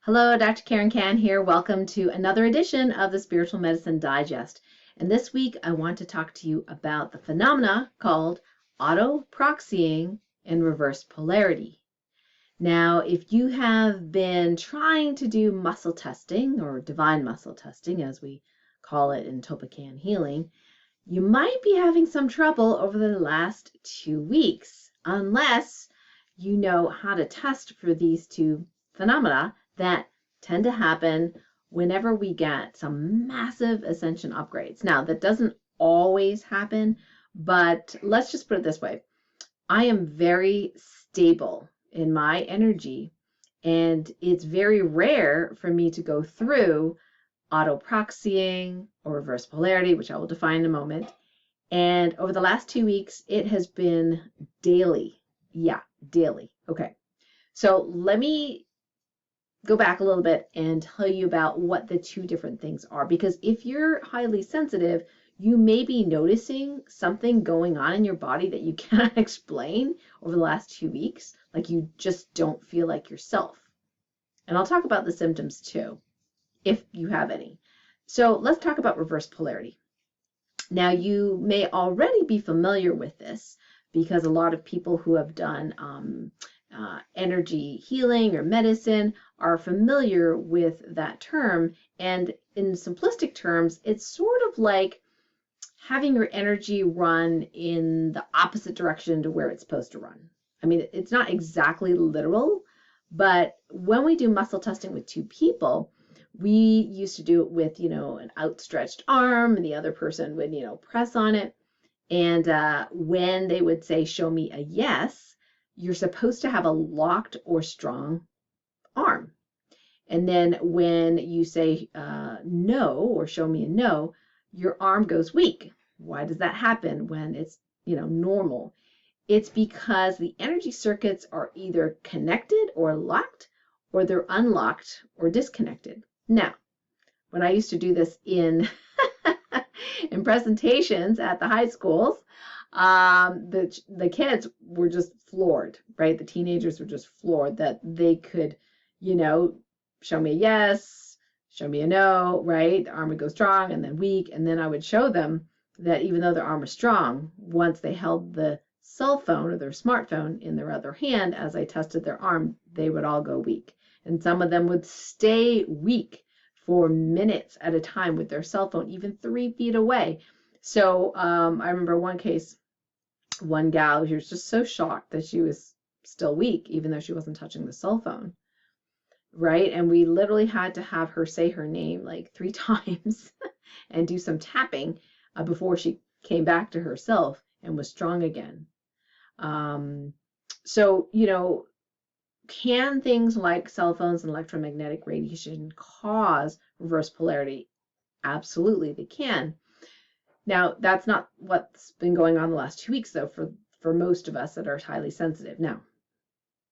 Hello, Dr. Karen Can here. Welcome to another edition of the Spiritual Medicine Digest. And this week I want to talk to you about the phenomena called autoproxying and reverse polarity. Now, if you have been trying to do muscle testing or divine muscle testing, as we call it in TOLPAKAN Healing, you might be having some trouble over the last 2 weeks, unless you know how to test for these two phenomena that tend to happen whenever we get some massive ascension upgrades. Now, that doesn't always happen, but let's just put it this way. I am very stable in my energy, and it's very rare for me to go through autoproxying or reverse polarity, which I will define in a moment. And over the last 2 weeks, it has been daily. Yeah, daily. Okay. So let me go back a little bit and tell you about what the two different things are. Because if you're highly sensitive, you may be noticing something going on in your body that you cannot explain over the last 2 weeks. Like you just don't feel like yourself. And I'll talk about the symptoms too, if you have any. So let's talk about reverse polarity. Now, you may already be familiar with this because a lot of people who have done energy healing or medicine are familiar with that term. And in simplistic terms, it's sort of like having your energy run in the opposite direction to where it's supposed to run. I mean, it's not exactly literal, but when we do muscle testing with two people, we used to do it with, an outstretched arm, and the other person would, press on it. And when they would say, show me a yes, you're supposed to have a locked or strong arm. And then when you say no, or show me a no, your arm goes weak. Why does that happen when it's, normal? It's because the energy circuits are either connected or locked, or they're unlocked or disconnected. Now, when I used to do this in in presentations at the high schools, the kids were just floored, right? The teenagers were just floored that they could, show me a yes, show me a no, right? The arm would go strong and then weak, and then I would show them that even though their arm was strong, once they held the cell phone or their smartphone in their other hand, as I tested their arm, they would all go weak. And some of them would stay weak for minutes at a time with their cell phone, even 3 feet away. So I remember one case, one gal, she was just so shocked that she was still weak, even though she wasn't touching the cell phone, right? And we literally had to have her say her name like 3 times and do some tapping before she came back to herself and was strong again. So, can things like cell phones and electromagnetic radiation cause reverse polarity? Absolutely, they can. Now, that's not what's been going on the last 2 weeks, though, for most of us that are highly sensitive. Now,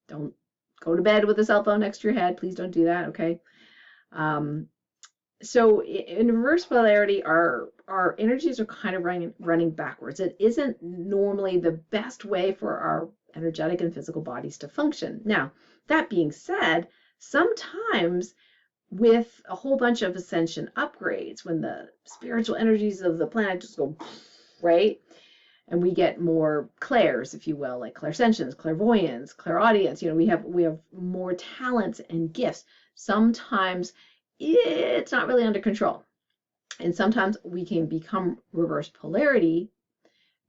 don't go to bed with a cell phone next to your head. Please don't do that, okay? So in reverse polarity, our energies are kind of running backwards. It isn't normally the best way for our energetic and physical bodies to function. Now, that being said, sometimes with a whole bunch of ascension upgrades, when the spiritual energies of the planet just go, right? And we get more clairs, if you will, like clairsentience, clairvoyance, clairaudience. We have more talents and gifts. Sometimes it's not really under control. And sometimes we can become reverse polarity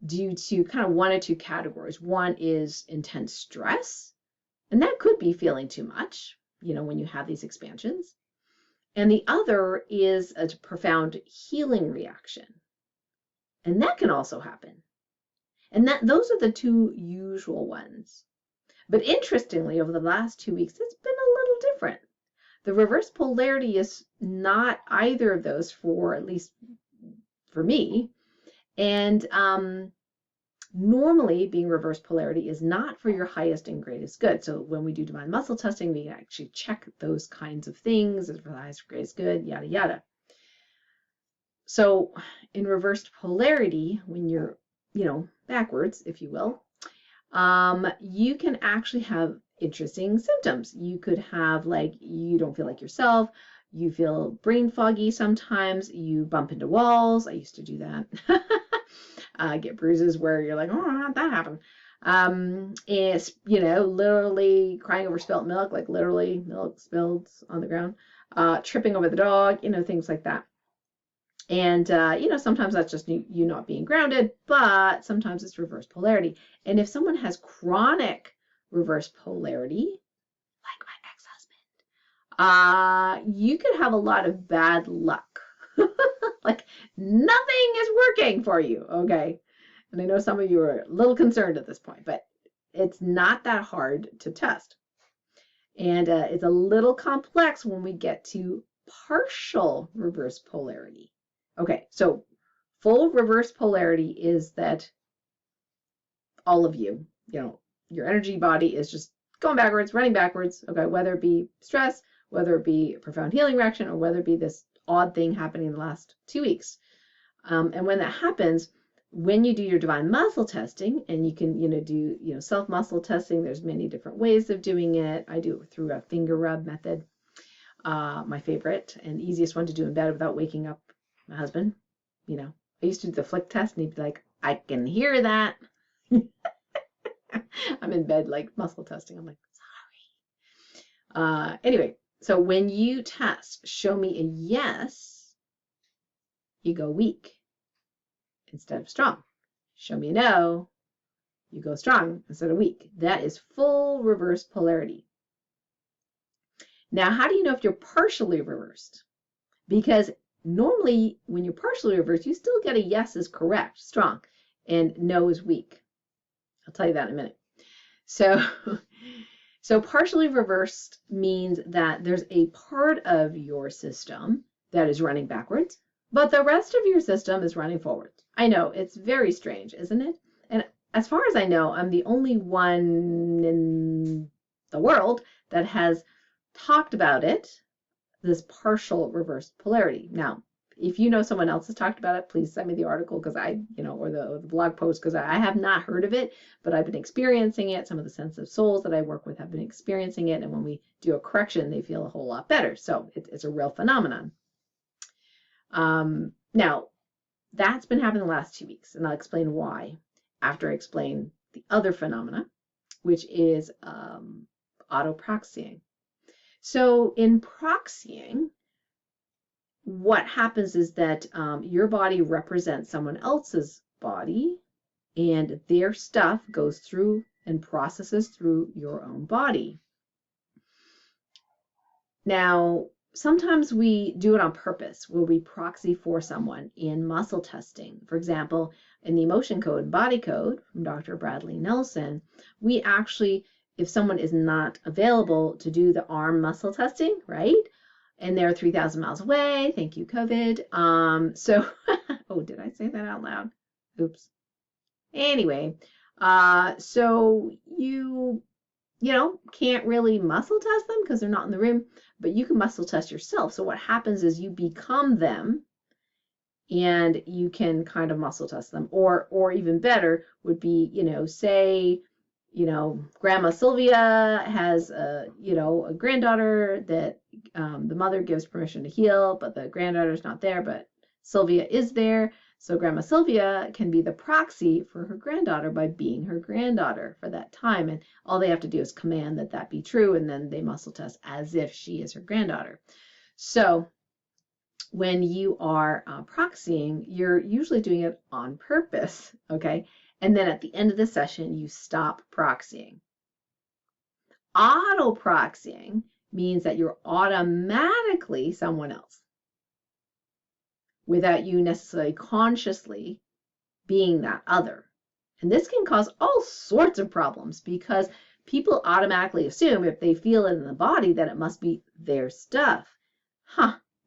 due to kind of one or two categories. One is intense stress, and that could be feeling too much, when you have these expansions. And the other is a profound healing reaction. And that can also happen. And those are the two usual ones. But interestingly, over the last 2 weeks, it's been a little different. The reverse polarity is not either of those, for at least for me. And normally being reverse polarity is not for your highest and greatest good. So when we do divine muscle testing, we can actually check those kinds of things for the highest and greatest good, yada, yada. So in reversed polarity, when you're, backwards, if you will, you can actually have interesting symptoms. You could have like, you don't feel like yourself. You feel brain foggy sometimes. You bump into walls. I used to do that. Get bruises where you're like, oh, how'd that happen? It's, literally crying over spilt milk, like literally milk spilled on the ground, tripping over the dog, things like that. And, sometimes that's just you not being grounded, but sometimes it's reverse polarity. And if someone has chronic reverse polarity, like my ex-husband, you could have a lot of bad luck. Like nothing is working for you, okay? And I know some of you are a little concerned at this point, but it's not that hard to test. And it's a little complex when we get to partial reverse polarity. Okay, so full reverse polarity is that all of you, your energy body is just going backwards, running backwards, okay, whether it be stress, whether it be a profound healing reaction, or whether it be this odd thing happening in the last 2 weeks. And when that happens, when you do your divine muscle testing, and you can, do, self-muscle testing, there's many different ways of doing it. I do it through a finger rub method, my favorite and easiest one to do in bed without waking up my husband. I used to do the flick test, and he'd be like, I can hear that. I'm in bed, like muscle testing. I'm like, sorry. Anyway, so when you test, show me a yes, you go weak instead of strong. Show me a no, you go strong instead of weak. That is full reverse polarity. Now, how do you know if you're partially reversed? Because normally when you're partially reversed, you still get a yes is correct, strong, and no is weak. I'll tell you that in a minute. So partially reversed means that there's a part of your system that is running backwards, but the rest of your system is running forward. I know, it's very strange, isn't it? And as far as I know, I'm the only one in the world that has talked about it, this partial reverse polarity. Now, if you know someone else has talked about it, please send me the article because or the blog post, because I have not heard of it, but I've been experiencing it. Some of the sensitive souls that I work with have been experiencing it, and when we do a correction, they feel a whole lot better. So it's a real phenomenon. Now, that's been happening the last 2 weeks, and I'll explain why after I explain the other phenomena, which is autoproxying. So in proxying, what happens is that your body represents someone else's body, and their stuff goes through and processes through your own body. Now, sometimes we do it on purpose, where we proxy for someone in muscle testing. For example, in the emotion code and body code from Dr. Bradley Nelson, we actually, if someone is not available to do the arm muscle testing, right? And they're 3,000 miles away. Thank you, COVID. Oh, did I say that out loud? Oops. Anyway, so you can't really muscle test them because they're not in the room, but you can muscle test yourself. So what happens is you become them, and you can kind of muscle test them. Or even better would be, say, Grandma Sylvia has a granddaughter that the mother gives permission to heal, but the granddaughter's not there, but Sylvia is there. So Grandma Sylvia can be the proxy for her granddaughter by being her granddaughter for that time. And all they have to do is command that be true, and then they muscle test as if she is her granddaughter. So when you are proxying, you're usually doing it on purpose, okay? And then at the end of the session, you stop proxying. Auto-proxying means that you're automatically someone else without you necessarily consciously being that other. And this can cause all sorts of problems because people automatically assume if they feel it in the body that it must be their stuff.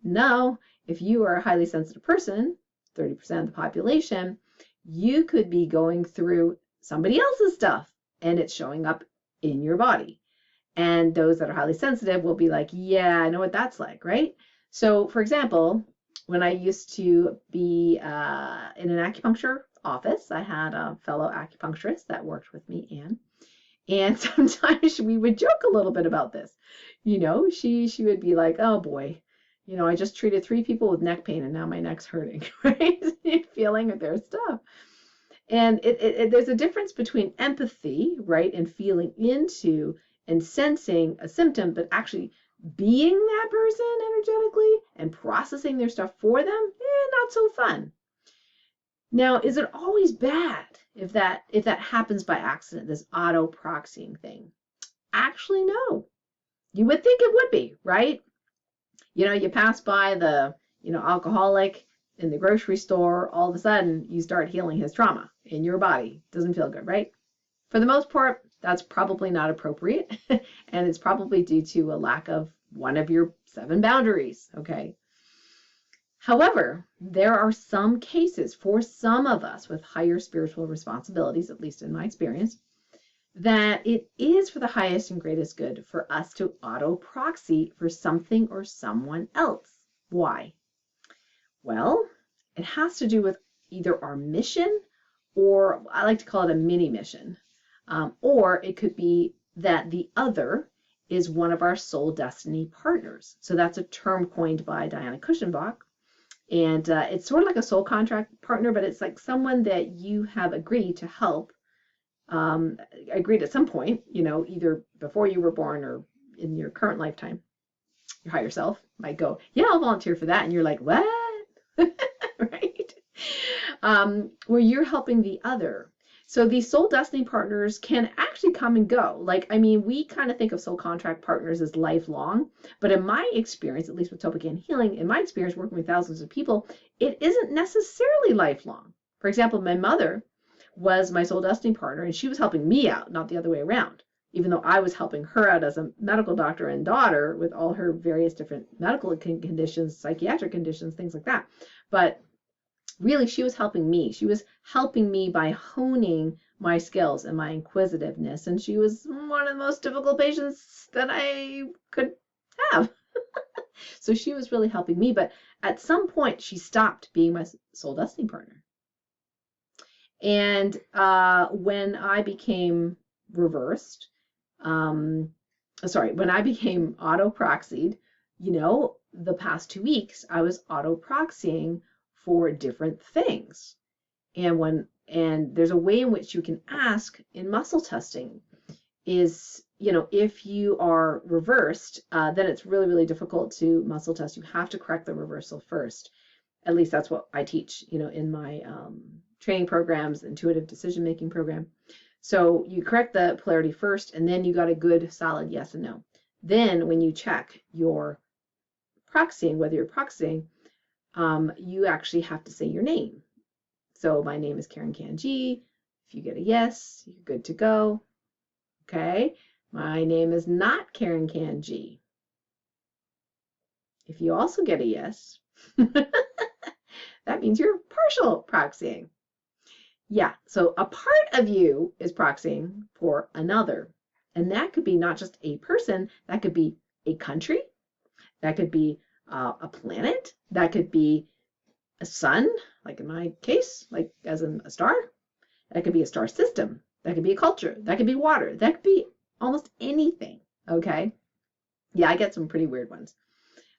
No, if you are a highly sensitive person, 30% of the population, you could be going through somebody else's stuff and it's showing up in your body. And those that are highly sensitive will be like, yeah, I know what that's like, right? So for example, when I used to be in an acupuncture office, I had a fellow acupuncturist that worked with me, Anne, And sometimes we would joke a little bit about this. She would be like, oh boy, I just treated 3 people with neck pain and now my neck's hurting, right? Feeling their stuff. And there's a difference between empathy, right, and feeling into and sensing a symptom, but actually being that person energetically and processing their stuff for them, not so fun. Now, is it always bad if that happens by accident, this auto-proxying thing? Actually, no. You would think it would be, right? You pass by the, alcoholic in the grocery store, all of a sudden you start healing his trauma in your body. Doesn't feel good, right? For the most part, that's probably not appropriate. And it's probably due to a lack of one of your 7 boundaries, okay? However, there are some cases for some of us with higher spiritual responsibilities, at least in my experience, that it is for the highest and greatest good for us to auto-proxy for something or someone else. Why? Well, it has to do with either our mission, or I like to call it a mini mission, or it could be that the other is one of our soul destiny partners. So that's a term coined by Diana Cushionbach. And it's sort of like a soul contract partner, but it's like someone that you have agreed to help, agreed at some point, either before you were born or in your current lifetime. Your higher self might go, yeah, I'll volunteer for that. And you're like, what? Right? Where you're helping the other. So these soul destiny partners can actually come and go. We kind of think of soul contract partners as lifelong, but in my experience, at least with TOLPAKAN Healing, in my experience working with thousands of people, it isn't necessarily lifelong. For example, my mother was my soul destiny partner, and she was helping me out, not the other way around, even though I was helping her out as a medical doctor and daughter with all her various different medical conditions, psychiatric conditions, things like that. But really, she was helping me. She was helping me by honing my skills and my inquisitiveness. And she was one of the most difficult patients that I could have. So she was really helping me. But at some point, she stopped being my soul destiny partner. And when I became reversed, when I became auto-proxied, the past 2 weeks, I was auto-proxying for different things. And there's a way in which you can ask in muscle testing is, if you are reversed, then it's really, really difficult to muscle test. You have to correct the reversal first. At least that's what I teach, in my training programs, intuitive decision-making program. So you correct the polarity first, and then you got a good solid yes and no. Then when you check your proxying, whether you're proxying, you actually have to say your name. So my name is Karen Kanji. If you get a yes, you're good to go. Okay. My name is not Karen Kanji. If you also get a yes, that means you're partial proxying. Yeah. So a part of you is proxying for another. And that could be not just a person, that could be a country, that could be a planet, that could be a sun, like in my case, like as in a star. That could be a star system. That could be a culture. That could be water. That could be almost anything. Okay. Yeah, I get some pretty weird ones.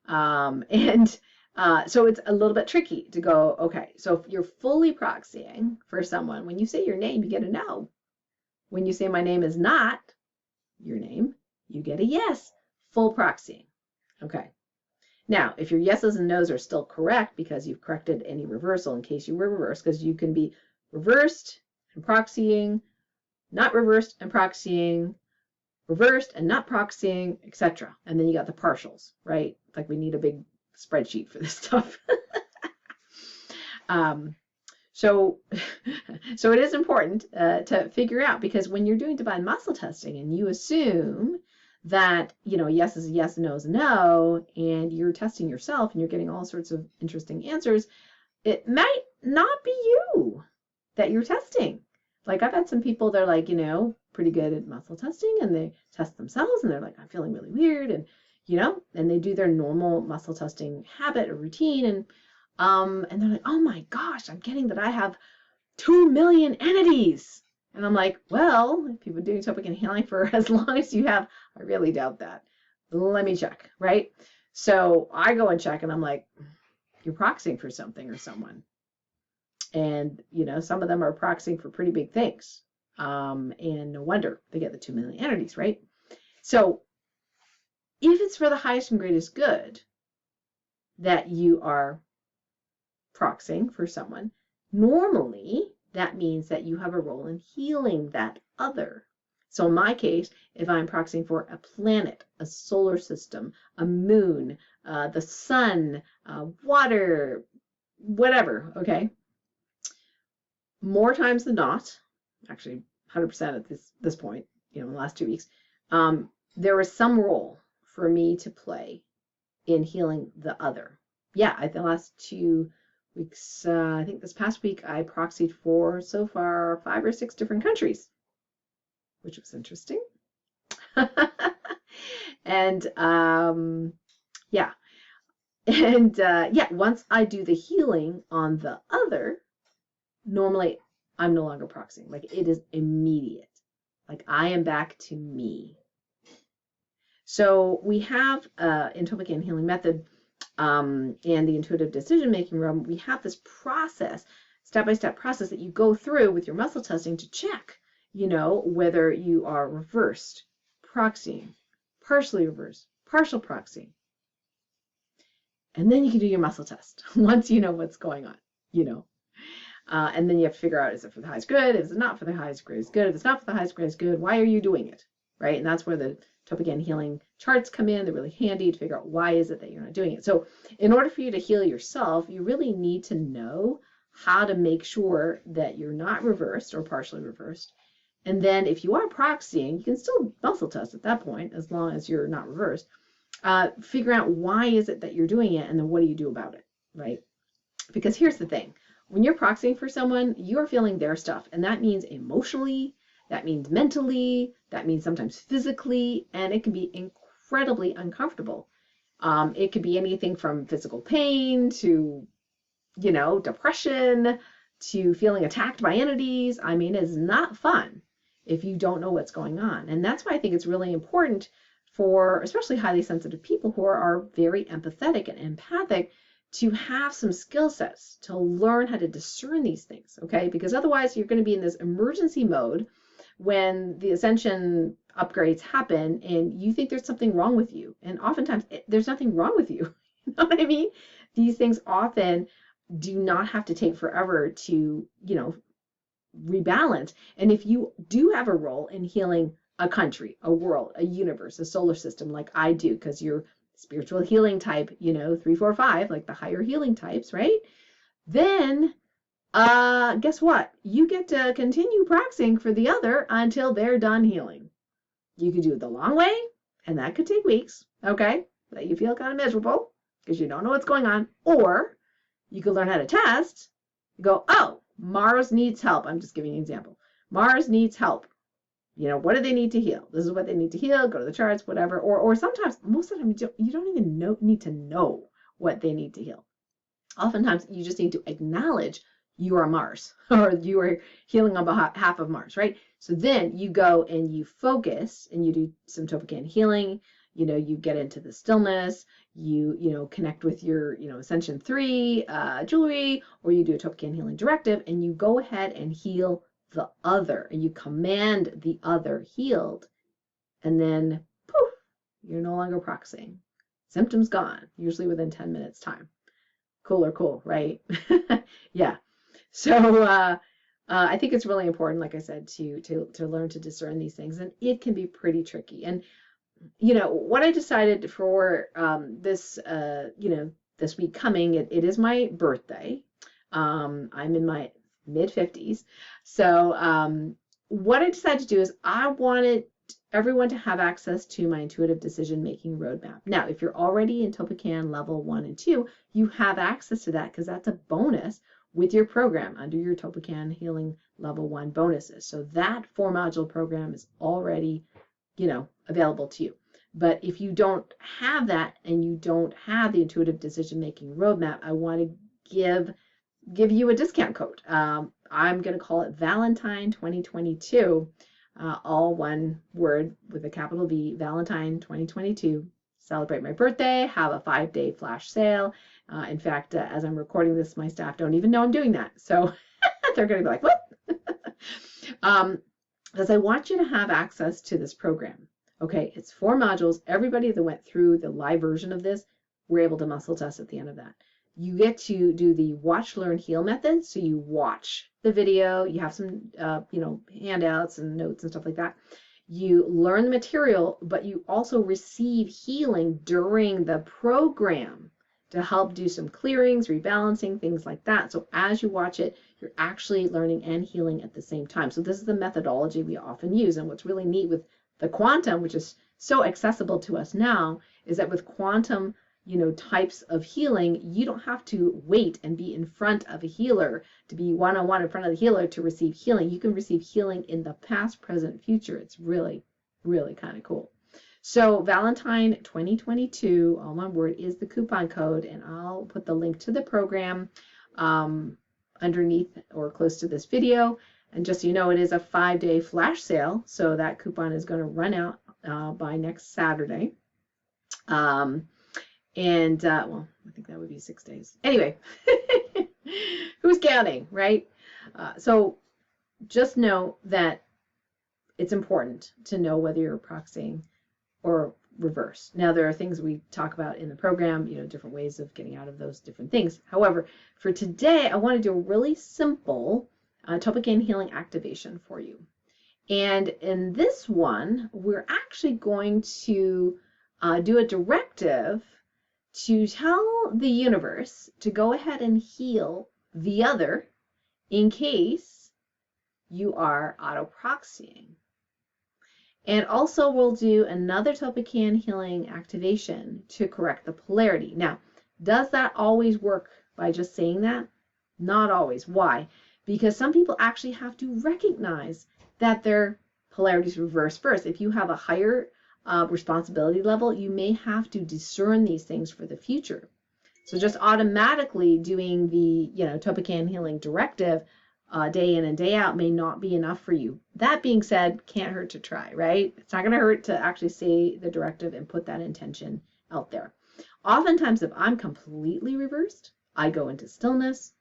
So it's a little bit tricky to go, okay, so if you're fully proxying for someone, when you say your name, you get a no. When you say my name is not your name, you get a yes. Full proxying. Okay. Now, if your yeses and nos are still correct because you've corrected any reversal in case you were reversed, because you can be reversed and proxying, not reversed and proxying, reversed and not proxying, etc. And then you got the partials, right? Like we need a big spreadsheet for this stuff. So it is important to figure out, because when you're doing divine muscle testing and you assume that, yes is a yes, no is a no, and you're testing yourself and you're getting all sorts of interesting answers, it might not be you that you're testing. Like I've had some people, they're like, pretty good at muscle testing, and they test themselves and they're like, I'm feeling really weird. And, and they do their normal muscle testing habit or routine. And they're like, oh my gosh, I'm getting that I have 2 million entities. And I'm like, well, if you've been doing Autoproxying healing for as long as you have, I really doubt that. Let me check, right? So I go and check and I'm like, you're proxying for something or someone. And, some of them are proxying for pretty big things. And no wonder they get the 2 million entities, right? So if it's for the highest and greatest good that you are proxying for someone, normally that means that you have a role in healing that other. So in my case, if I'm proxying for a planet, a solar system, a moon, the sun, water, whatever, okay? More times than not, actually 100% at this point, in the last 2 weeks, there was some role for me to play in healing the other. Yeah, the last 2 weeks, I think this past week, I proxied for so far 5 or 6 different countries, which was interesting. And yeah. And yeah, once I do the healing on the other, normally I'm no longer proxying. Like, it is immediate. Like, I am back to me. So we have in TOLPAKAN Healing Method and the intuitive decision-making realm, we have this process, step-by-step process that you go through with your muscle testing to check, whether you are reversed, proxying, partially reversed, partial proxying. And then you can do your muscle test once you know what's going on, and then you have to figure out, is it for the highest good? Is it not for the highest greatest good? If it's not for the highest greatest good, why are you doing it, right? And that's where the TOLPAKAN healing charts come in. They're really handy to figure out why is it that you're not doing it. So in order for you to heal yourself, you really need to know how to make sure that you're not reversed or partially reversed. And then if you are proxying, you can still muscle test at that point, as long as you're not reversed. Figure out why is it that you're doing it, and then what do you do about it, right? Because here's the thing. When you're proxying for someone, you're feeling their stuff, and that means emotionally, that means mentally, that means sometimes physically, and it can be incredibly uncomfortable. It could be anything from physical pain to, depression, to feeling attacked by entities. I mean, it's not fun if you don't know what's going on. And that's why I think it's really important for especially highly sensitive people who are very empathetic and empathic to have some skill sets to learn how to discern these things, okay? Because otherwise you're going to be in this emergency mode when the ascension upgrades happen and you think there's something wrong with you. And oftentimes there's nothing wrong with you. You know what I mean? These things often do not have to take forever to, rebalance. And if you do have a role in healing a country, a world, a universe, a solar system, like I do, because you're spiritual healing type, 3, 4, 5, like the higher healing types, right? Then guess what? You get to continue proxying for the other until they're done healing. You could do it the long way, and that could take weeks, okay? That you feel kind of miserable because you don't know what's going on. Or you could learn how to test. You go, oh, Mars needs help. I'm just giving you an example. Mars needs help. What do they need to heal? This is what they need to heal. Go to the charts, whatever. Or sometimes, most of the time, you don't even need to know what they need to heal. Oftentimes, you just need to acknowledge you are Mars or you are healing on behalf of Mars, right? So then you go and you focus and you do some TOLPAKAN healing. You get into the stillness. You connect with your Ascension 3 jewelry, or you do a TOLPAKAN healing directive, and you go ahead and heal the other, and you command the other healed, and then poof, you're no longer proxying. Symptoms gone, usually within 10 minutes time. Cool, right? Yeah. So I think it's really important, like I said, to learn to discern these things, and it can be pretty tricky. And what I decided for this this week coming, it is my birthday. I'm in my mid-50s. So what I decided to do is I wanted everyone to have access to my intuitive decision-making roadmap. Now, if you're already in TOLPAKAN level 1 and 2, you have access to that because that's a bonus with your program under your TOLPAKAN Healing Level 1 bonuses. So that 4-module program is already, available to you. But if you don't have that and you don't have the intuitive decision-making roadmap, I want to give you a discount code. I'm going to call it Valentine 2022, all one word with a capital V, Valentine 2022. Celebrate my birthday, have a 5-day flash sale. In fact, as I'm recording this, my staff don't even know I'm doing that. So they're going to be like, what? Because I want you to have access to this program. Okay, it's 4 modules. Everybody that went through the live version of this were able to muscle test at the end of that. You get to do the watch, learn, heal method. So you watch the video, you have some, handouts and notes and stuff like that. You learn the material, but you also receive healing during the program to help do some clearings, rebalancing, things like that. So as you watch it, you're actually learning and healing at the same time. So this is the methodology we often use. And what's really neat with the quantum, which is so accessible to us now, is that with quantum, types of healing, you don't have to wait and be in front of a healer to be one-on-one in front of the healer to receive healing. You can receive healing in the past, present, future. It's really, really kind of cool. So Valentine 2022, all one word, is the coupon code, and I'll put the link to the program underneath or close to this video. And just so you know, it is a 5-day flash sale, so that coupon is going to run out by next Saturday. Well, I think that would be 6 days. Anyway, who's counting, right? So just know that it's important to know whether you're proxying or reverse. Now, there are things we talk about in the program, different ways of getting out of those different things. However, for today, I want to do a really simple TOLPAKAN Healing Activation for you. And in this one, we're actually going to do a directive to tell the universe to go ahead and heal the other in case you are autoproxying. And also we'll do another TOLPAKAN Healing Activation to correct the polarity. Now, does that always work by just saying that? Not always. Why? Because some people actually have to recognize that their polarity is reversed first. If you have a higher responsibility level, you may have to discern these things for the future. So just automatically doing the TOLPAKAN Healing Directive day in and day out may not be enough for you. That being said, can't hurt to try, right? It's not going to hurt to actually say the directive and put that intention out there. Oftentimes, if I'm completely reversed, I go into stillness,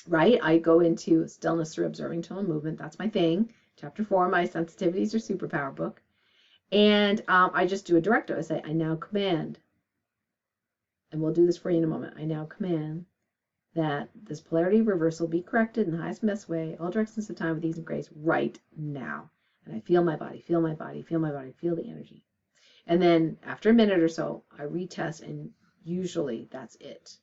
right? I go into stillness through observing tone and movement. That's my thing. Chapter 4, my Sensitivities or Superpower book. And I just do a directive. I say, I now command, and we'll do this for you in a moment. I now command that this polarity reversal be corrected in the highest and best way, all directions of time with ease and grace right now. And I feel my body, feel my body, feel my body, feel the energy. And then after a minute or so, I retest, and usually that's it.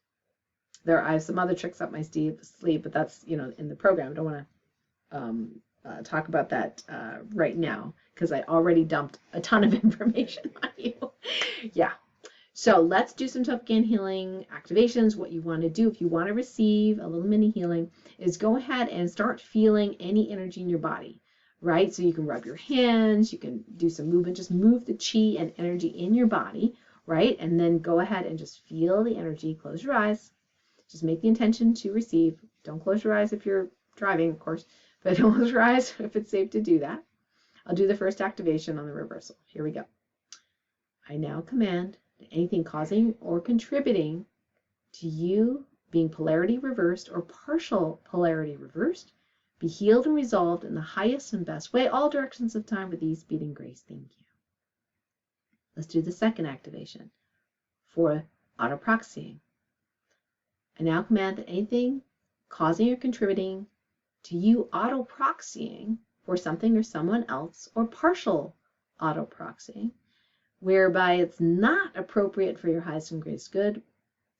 I have some other tricks up my sleeve, but that's, in the program. I don't want to talk about that right now because I already dumped a ton of information on you. Yeah. So let's do some TOLPAKAN Healing Activations. What you want to do if you want to receive a little mini healing is go ahead and start feeling any energy in your body, right? So you can rub your hands, you can do some movement, just move the chi and energy in your body, right? And then go ahead and just feel the energy. Close your eyes. Just make the intention to receive. Don't close your eyes if you're driving, of course, but don't close your eyes if it's safe to do that. I'll do the first activation on the reversal. Here we go. I now command anything causing or contributing to you being polarity reversed or partial polarity reversed be healed and resolved in the highest and best way, all directions of time with ease, speed, and grace. Thank you. Let's do the second activation for autoproxying. I now command that anything causing or contributing to you autoproxying for something or someone else or partial autoproxying whereby it's not appropriate for your highest and greatest good.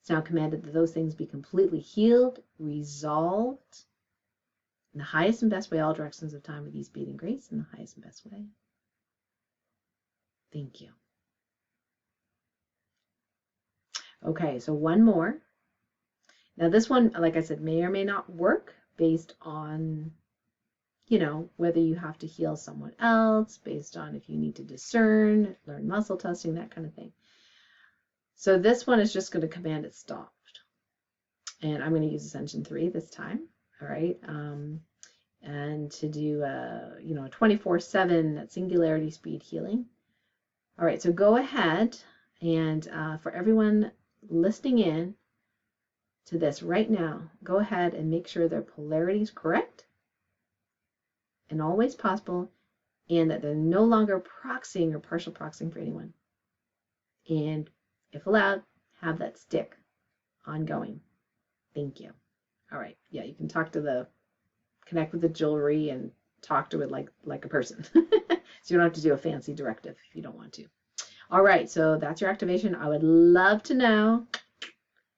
It's now commanded that those things be completely healed, resolved in the highest and best way, all directions of time with ease, speed, and grace in the highest and best way. Thank you. Okay, so one more. Now this one, like I said, may or may not work based on whether you have to heal someone else, based on if you need to discern, learn muscle testing, that kind of thing. So this one is just going to command it stopped. And I'm going to use Ascension 3 this time. all right? And to do a 24/7 singularity speed healing. All right, so go ahead and for everyone listening in to this right now, go ahead and make sure their polarity is correct and always possible, and that they're no longer proxying or partial proxying for anyone. And if allowed, have that stick ongoing. Thank you. All right, yeah, you can connect with the jewelry and talk to it like a person. So you don't have to do a fancy directive if you don't want to. All right, so that's your activation. I would love to know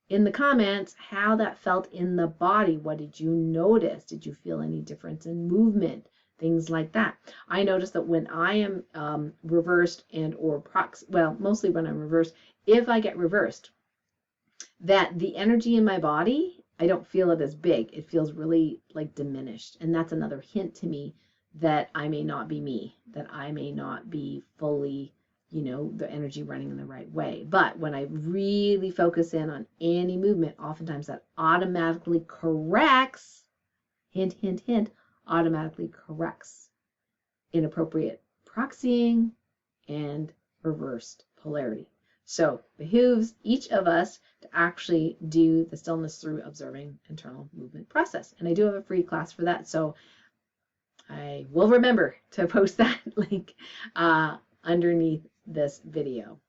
in the comments how that felt in the body. What did you notice? Did you feel any difference in movement? Things like that. I noticed that when I am reversed and or mostly when I'm reversed, if I get reversed, that the energy in my body, I don't feel it as big. It feels really like diminished. And that's another hint to me that I may not be me, that I may not be fully, the energy running in the right way. But when I really focus in on any movement, oftentimes that automatically corrects, hint, hint, hint, automatically corrects inappropriate proxying and reversed polarity. So behooves each of us to actually do the stillness through observing internal movement process. And I do have a free class for that, so I will remember to post that link underneath this video.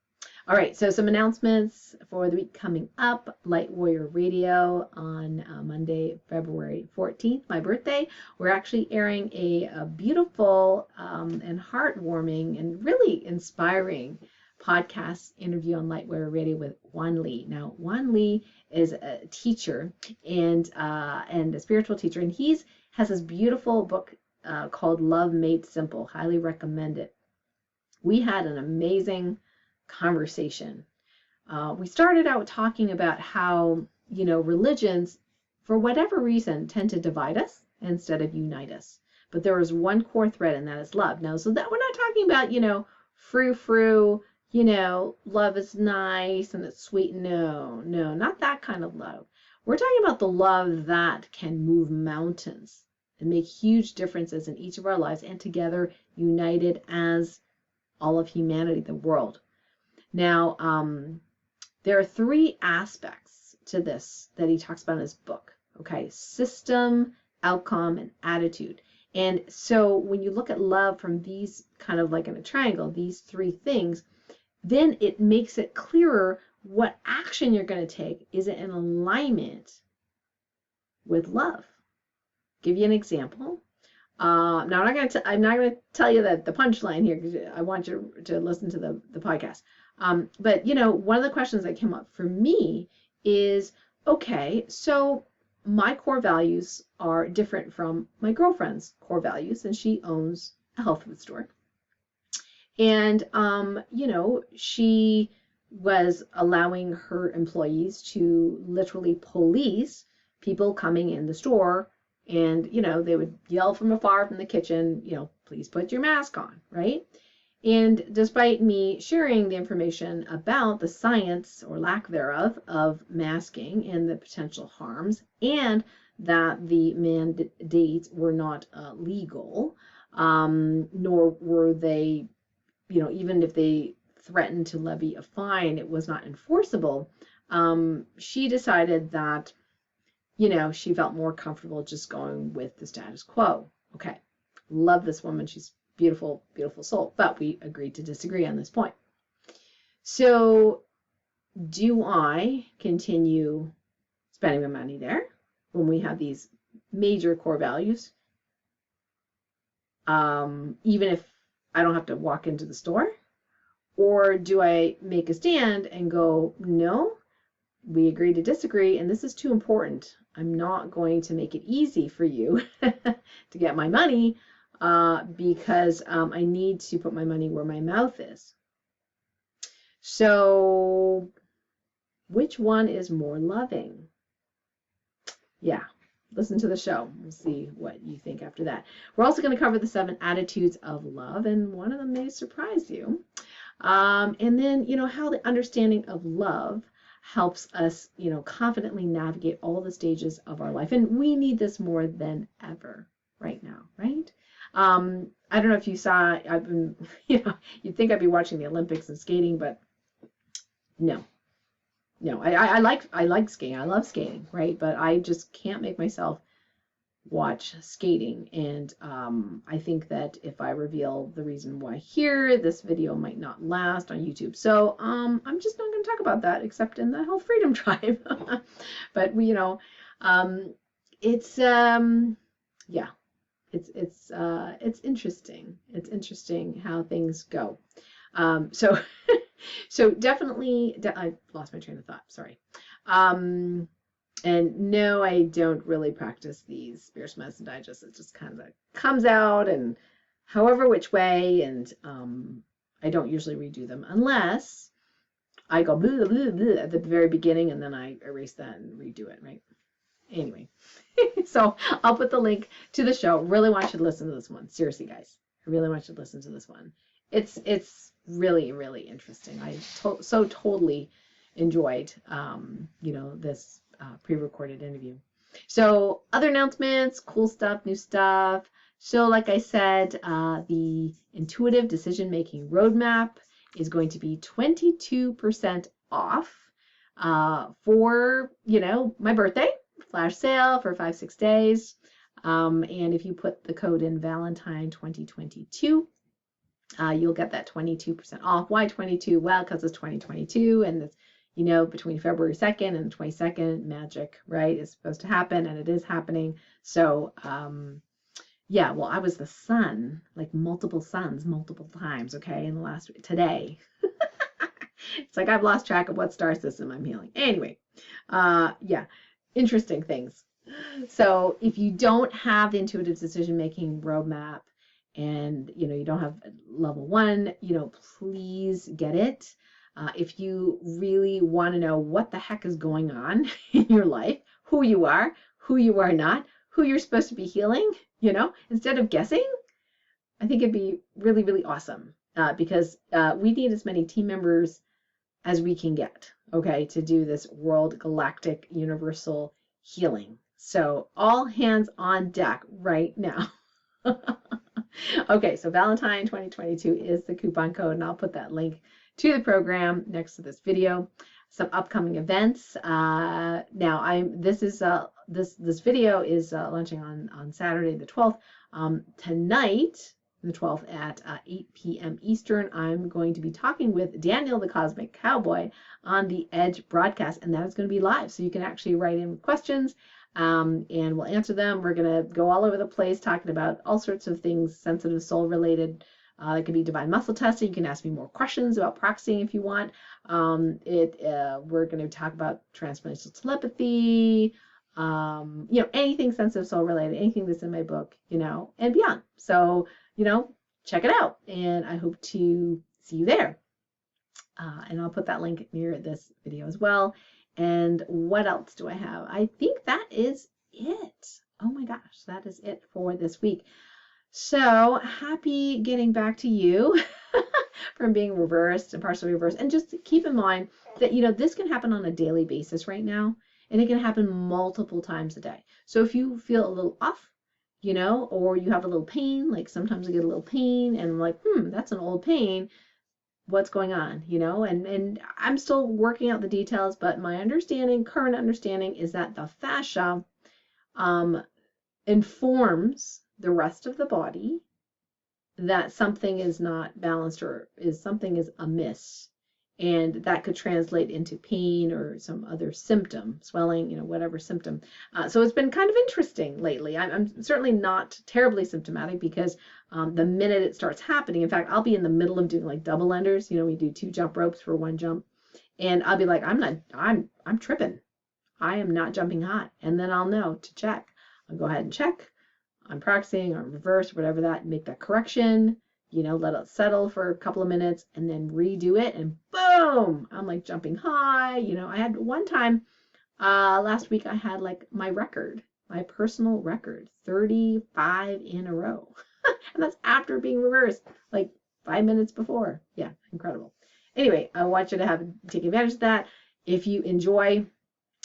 All right, so some announcements for the week coming up. Light Warrior Radio on Monday, February 14th, my birthday. We're actually airing a beautiful and heartwarming and really inspiring podcast interview on Light Warrior Radio with Juan Lee. Now, Juan Lee is a teacher and a spiritual teacher, and he has this beautiful book called Love Made Simple. Highly recommend it. We had an amazing conversation. We started out talking about how, religions, for whatever reason, tend to divide us instead of unite us. But there is one core thread, and that is love. Now, so that we're not talking about, frou-frou, love is nice and it's sweet. No, not that kind of love. We're talking about the love that can move mountains and make huge differences in each of our lives, and together, united as all of humanity, the world. Now, there are 3 aspects to this that he talks about in his book. Okay, system, outcome, and attitude. And so when you look at love from these kind of like in a triangle, these 3 things, then it makes it clearer what action you're going to take. Is it in alignment with love? Give you an example. Now I'm not going to tell you the punchline here because I want you to listen to the podcast. But one of the questions that came up for me is, okay, so my core values are different from my girlfriend's core values, and she owns a health food store. And she was allowing her employees to literally police people coming in the store. And, they would yell from afar from the kitchen, please put your mask on, right? And despite me sharing the information about the science or lack thereof of masking and the potential harms, and that the mandates were not legal, nor were they, even if they threatened to levy a fine, it was not enforceable. She decided that she felt more comfortable just going with the status quo. Okay, love this woman. She's beautiful, beautiful soul. But we agreed to disagree on this point. So do I continue spending my money there when we have these major core values? Even if I don't have to walk into the store? Or do I make a stand and go, no, we agree to disagree, and this is too important. I'm not going to make it easy for you to get my money because I need to put my money where my mouth is. So which one is more loving? Yeah, listen to the show. We'll see what you think after that. We're also going to cover the 7 attitudes of love, and one of them may surprise you. And then, how the understanding of love, helps us, confidently navigate all the stages of our life. And we need this more than ever right now, right? I don't know if you saw, I've been, you'd think I'd be watching the Olympics and skating, but no. I like skating. I love skating, right? But I just can't make myself watch skating. And I think that if I reveal the reason why here, this video might not last on YouTube. So I'm just not going to talk about that except in the Health Freedom Tribe. But it's yeah, it's interesting. It's interesting how things go. So so definitely, I lost my train of thought. Sorry. And no, I don't really practice these spiritual medicine digests. It just kind of comes out and however which way, and I don't usually redo them unless I go blah, blah, blah at the very beginning and then I erase that and redo it, right? Anyway, so I'll put the link to the show. Really want you to listen to this one. Seriously, guys, I really want you to listen to this one. It's really, really interesting. I so totally enjoyed, this pre-recorded interview. So other announcements, cool stuff, new stuff. So like I said, the intuitive decision-making roadmap is going to be 22% off for, my birthday, flash sale for 5-6 days. And if you put the code in Valentine 2022, you'll get that 22% off. Why 22? Well, because it's 2022 and it's, between February 2nd and 22nd, magic, right, is supposed to happen, and it is happening. So, yeah, well, I was the sun, like multiple suns, multiple times, okay, in the last week, today. It's like I've lost track of what star system I'm healing. Anyway, yeah, interesting things. So if you don't have the intuitive decision-making roadmap and, you don't have level 1, please get it. If you really want to know what the heck is going on in your life, who you are not, who you're supposed to be healing, instead of guessing, I think it'd be really, really awesome because we need as many team members as we can get, okay, to do this world galactic universal healing. So all hands on deck right now. Okay, so Valentine 2022 is the coupon code, and I'll put that link to the program next to this video. Some upcoming events. Now this video is launching on Saturday the 12th. Tonight, the 12th at 8 p.m. Eastern, I'm going to be talking with Daniel the Cosmic Cowboy on the Edge broadcast, and that is going to be live, so you can actually write in questions. And we'll answer them. We're going to go all over the place talking about all sorts of things, sensitive soul related. It could be divine muscle testing. You can ask me more questions about proxying if you want. We're going to talk about transpersonal telepathy, anything sensitive soul related, anything that's in my book, and beyond. So, check it out. And I hope to see you there. And I'll put that link near this video as well. And what else do I have? I think that is it. Oh my gosh, that is it for this week. So happy getting back to you from being reversed and partially reversed. And just keep in mind that, this can happen on a daily basis right now, and it can happen multiple times a day. So if you feel a little off, or you have a little pain, like sometimes I get a little pain and I'm like, that's an old pain. What's going on, and I'm still working out the details, but my current understanding is that the fascia informs the rest of the body that something is not balanced or something is amiss, and that could translate into pain or some other symptom, swelling, whatever symptom. So it's been kind of interesting lately. I'm certainly not terribly symptomatic because the minute it starts happening, in fact, I'll be in the middle of doing like double enders. We do 2 jump ropes for 1 jump, and I'll be like, I'm tripping. I am not jumping high, and then I'll know to check. I'll go ahead and check. I'm proxying or reverse, whatever that, make that correction. Let it settle for a couple of minutes and then redo it, and boom, I'm like jumping high. I had one time last week, I had like my personal record, 35 in a row. And that's after being reversed like 5 minutes before. Yeah, incredible. Anyway, I want you to take advantage of that. If you enjoy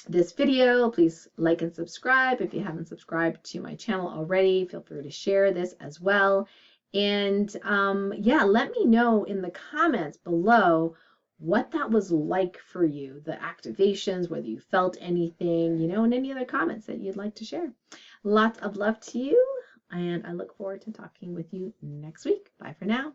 this video, please like and subscribe. If you haven't subscribed to my channel already, feel free to share this as well. And yeah, let me know in the comments below what that was like for you, the activations, whether you felt anything, you know, and any other comments that you'd like to share. Lots of love to you, and I look forward to talking with you next week. Bye for now.